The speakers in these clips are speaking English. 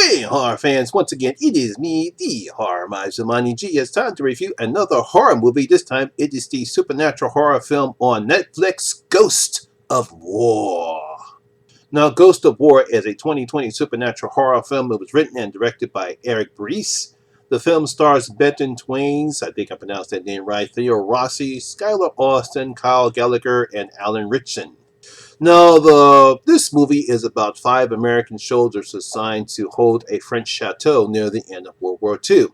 Hey, horror fans, once again, it is me, the Horror Majamani G. It's time to review another horror movie. This time, it is the supernatural horror film on Netflix, Ghost of War. Now, Ghost of War is a 2020 supernatural horror film. It was written and directed by Eric Brees. The film stars Benton Twains, I think I pronounced that name right, Theo Rossi, Skylar Austin, Kyle Gallagher, and Alan Ritchson. Now, this movie is about 5 American soldiers assigned to hold a French chateau near the end of World War II.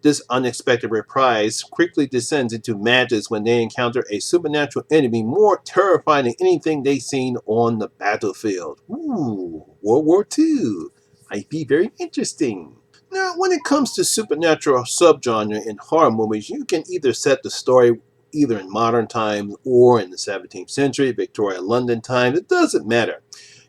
This unexpected reprise quickly descends into madness when they encounter a supernatural enemy more terrifying than anything they've seen on the battlefield. Ooh, World War II. Might be very interesting. Now, when it comes to supernatural subgenre in horror movies, you can either set the story either in modern times or in the 17th century, Victorian London times. It doesn't matter.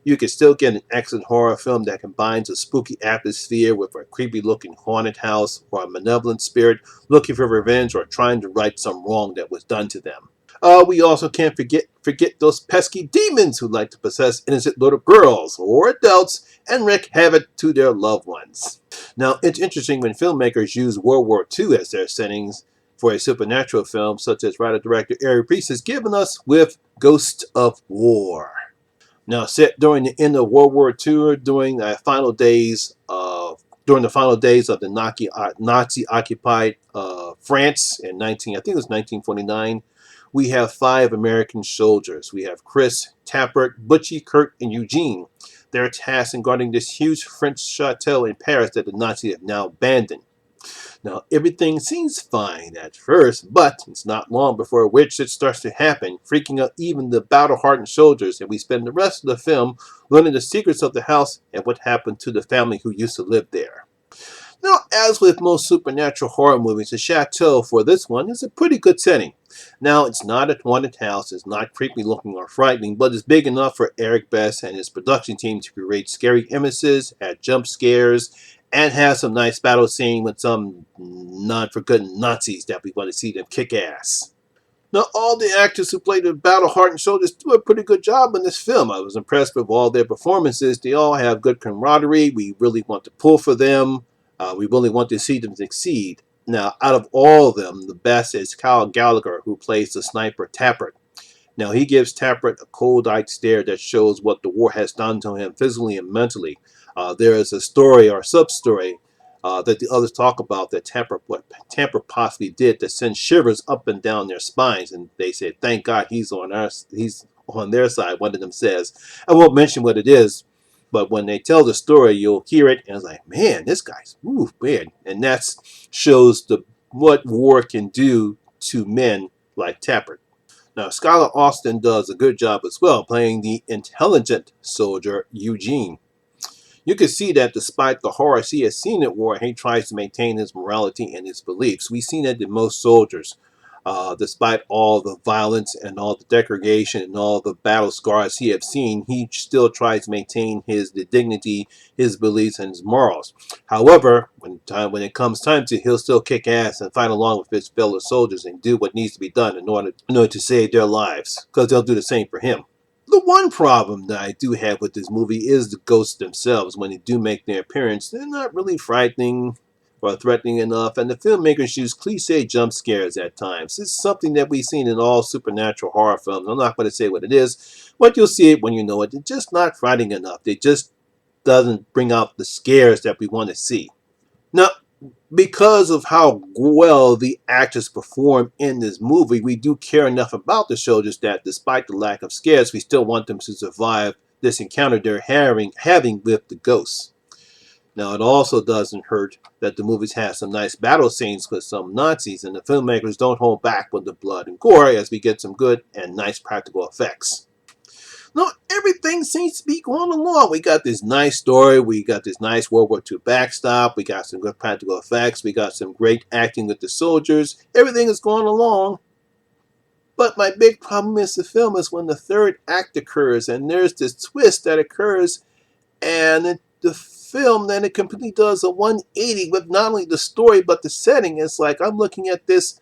You can still get an excellent horror film that combines a spooky atmosphere with a creepy-looking haunted house or a malevolent spirit looking for revenge or trying to right some wrong that was done to them. We also can't forget those pesky demons who like to possess innocent little girls or adults and wreak havoc to their loved ones. Now, it's interesting when filmmakers use World War II as their settings for a supernatural film, such as writer-director Eric Priest has given us with Ghost of War. Now, set during the end of World War II, during the final days of the Nazi-occupied France in I think it was 1949, we have 5 American soldiers. We have Chris, Tappert, Butchie, Kirk, and Eugene. They're tasked in guarding this huge French chateau in Paris that the Nazis have now abandoned. Now, everything seems fine at first, but it's not long before which it starts to happen, freaking out even the battle-hardened soldiers, and we spend the rest of the film learning the secrets of the house and what happened to the family who used to live there. Now, as with most supernatural horror movies, the chateau for this one is a pretty good setting. Now, it's not a haunted house, it's not creepy looking or frightening, but it's big enough for Eric Best and his production team to create scary images, add jump scares, and have some nice battle scene with some non-forgotten Nazis that we want to see them kick ass. Now, all the actors who played the battle-hardened soldiers do a pretty good job in this film. I was impressed with all their performances. They all have good camaraderie. We really want to pull for them. We really want to see them succeed. Now, out of all of them, the best is Kyle Gallagher, who plays the sniper Tappert. Now, he gives Tappert a cold-eyed stare that shows what the war has done to him physically and mentally. There is a story or sub-story that the others talk about that what Tappert possibly did that sends shivers up and down their spines, and they said, "Thank God he's on their side." One of them says, "I won't mention what it is, but when they tell the story, you'll hear it, and it's like, man, this guy's man," and that shows what war can do to men like Tappert. Now, Skylar Austin does a good job as well, playing the intelligent soldier Eugene. You can see that despite the horrors he has seen at war, he tries to maintain his morality and his beliefs. We've seen that in most soldiers. Despite all the violence and all the degradation and all the battle scars he has seen, he still tries to maintain the dignity, his beliefs, and his morals. However, when it comes time to, he'll still kick ass and fight along with his fellow soldiers and do what needs to be done in order to save their lives, because they'll do the same for him. The one problem that I do have with this movie is the ghosts themselves. When they do make their appearance, they're not really frightening or threatening enough, and the filmmakers use cliche jump scares at times. It's something that we've seen in all supernatural horror films. I'm not going to say what it is, but you'll see it when you know it. They're just not frightening enough. They just doesn't bring out the scares that we want to see. Now, because of how well the actors perform in this movie, we do care enough about the soldiers that despite the lack of scares, we still want them to survive this encounter they're having with the ghosts. Now, it also doesn't hurt that the movies have some nice battle scenes with some Nazis, and the filmmakers don't hold back with the blood and gore as we get some good and nice practical effects. No, everything seems to be going along. We got this nice story. We got this nice World War II backstop. We got some good practical effects. We got some great acting with the soldiers. Everything is going along. But my big problem is the film is when the third act occurs and there's this twist that occurs, and the film then it completely does a 180 with not only the story but the setting. It's like I'm looking at this,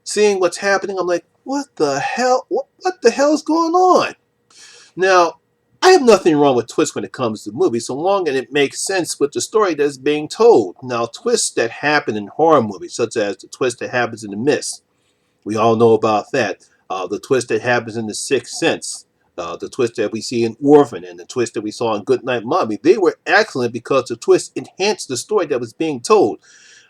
seeing what's happening. I'm like, what the hell? What the hell's going on? Now, I have nothing wrong with twists when it comes to movies, so long as it makes sense with the story that's being told. Now, twists that happen in horror movies, such as the twist that happens in The Mist, we all know about that. The twist that happens in The Sixth Sense, the twist that we see in Orphan, and the twist that we saw in Goodnight Mommy, they were excellent because the twist enhanced the story that was being told.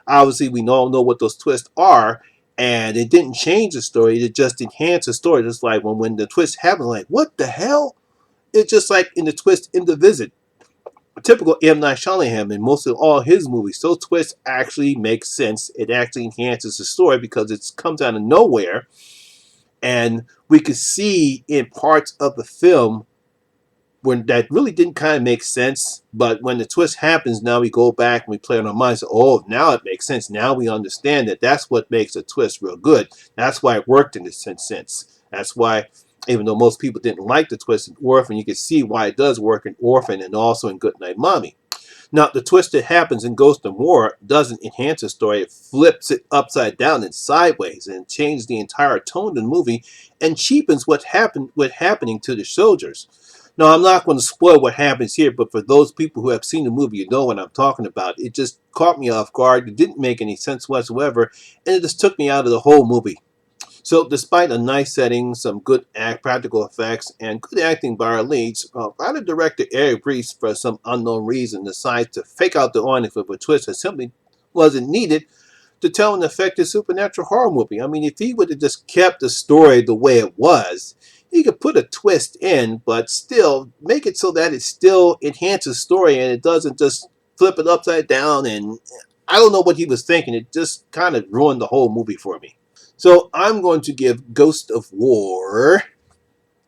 Obviously, we all know what those twists are, and it didn't change the story, it just enhanced the story. Just like when the twist happened, like, what the hell? It's just like in the twist in The Visit. Typical M. Night Shyamalan in most of all his movies, those twists actually make sense. It actually enhances the story because it comes out of nowhere, and we could see in parts of the film when that really didn't kind of make sense. But when the twist happens, now we go back and we play on our minds. Oh, now it makes sense. Now we understand that that's what makes a twist real good. That's why it worked in this sense. That's why, even though most people didn't like the twist in Orphan, you can see why it does work in Orphan and also in Goodnight Mommy. Now, the twist that happens in Ghost of War doesn't enhance the story. It flips it upside down and sideways and changes the entire tone of the movie and cheapens what's happening to the soldiers. Now, I'm not going to spoil what happens here, but for those people who have seen the movie, you know what I'm talking about. It just caught me off guard. It didn't make any sense whatsoever, and it just took me out of the whole movie. So, despite a nice setting, some good practical effects, and good acting by our leads, writer director Eric Reese, for some unknown reason, decides to fake out the audience with a twist that simply wasn't needed to tell an effective supernatural horror movie. I mean, if he would have just kept the story the way it was, he could put a twist in, but still make it so that it still enhances the story and it doesn't just flip it upside down. And I don't know what he was thinking. It just kind of ruined the whole movie for me. So I'm going to give Ghost of War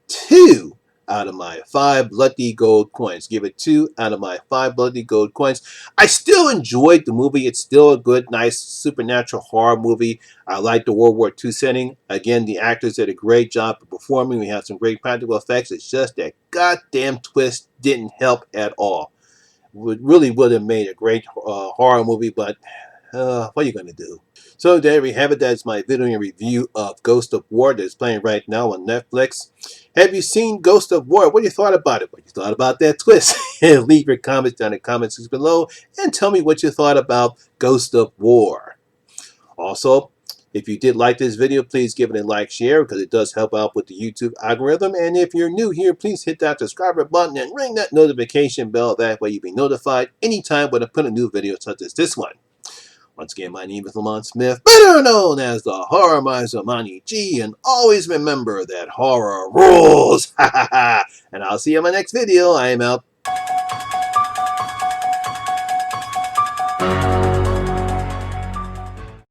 2 out of my 5 bloody gold coins. Give it 2 out of my 5 bloody gold coins. I still enjoyed the movie. It's still a good, nice supernatural horror movie. I like the World War II setting. Again, the actors did a great job of performing. We have some great practical effects. It's just that goddamn twist didn't help at all. It really would have made a great horror movie, but what are you going to do? So there we have it. That's my video review of Ghost of War that's playing right now on Netflix. Have you seen Ghost of War? What you thought about it? What you thought about that twist? Leave your comments down in the comments section below and tell me what you thought about Ghost of War. Also, if you did like this video, please give it a like, share, because it does help out with the YouTube algorithm. And if you're new here, please hit that subscriber button and ring that notification bell. That way you'll be notified anytime when I put a new video such as this one. Once again, my name is Lamont Smith, better known as the Horror Miser Monty G, and always remember that horror rules! And I'll see you in my next video. I am out.